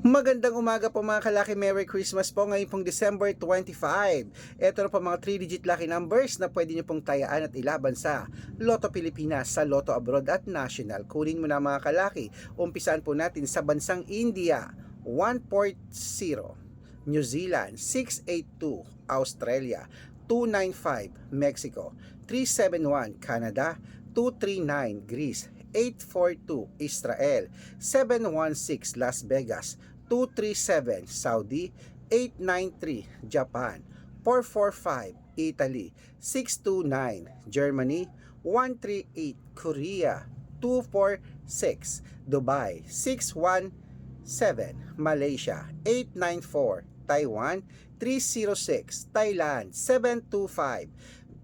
Magandang umaga po mga kalaki, Merry Christmas po ngayon pong December 25. Ito na po mga 3-digit lucky numbers na pwede nyo pong tayaan at ilaban sa Lotto Pilipinas, sa Lotto Abroad at National. Kunin mo na mga kalaki, umpisaan po natin sa bansang India, 140, New Zealand, 682, Australia, 295, Mexico, 371, Canada, 239, Greece, 842 Israel, 716 Las Vegas, 237 Saudi, 893 Japan, 445 Italy, 629 Germany, 138 Korea, 246 Dubai, 617 Malaysia, 894 Taiwan, 306 Thailand, 725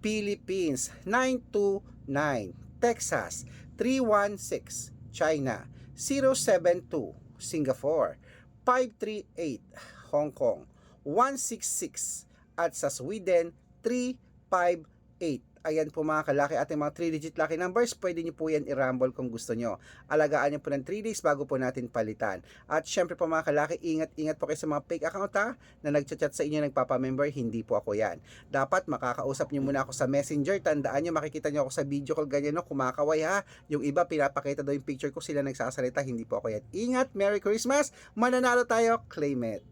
Philippines, 929 Texas, 316 China, 072 Singapore, 538 Hong Kong, 166 at sa Sweden 358. Ayan po mga kalaki, ating mga 3-digit lucky numbers, pwede nyo po yan i-rumble kung gusto nyo. Alagaan nyo po ng 3 days bago po natin palitan. At syempre po mga kalaki, ingat-ingat po kayo sa mga fake account na nagchat-chat sa inyo, nagpapamember, hindi po ako yan. Dapat makakausap nyo muna ako sa messenger, tandaan nyo, makikita nyo ako sa video call ganyan, no, kumakaway ha. Yung iba, pinapakita daw yung picture ko, sila nagsasalita, hindi po ako yan. Ingat, Merry Christmas, mananalo tayo, claim it.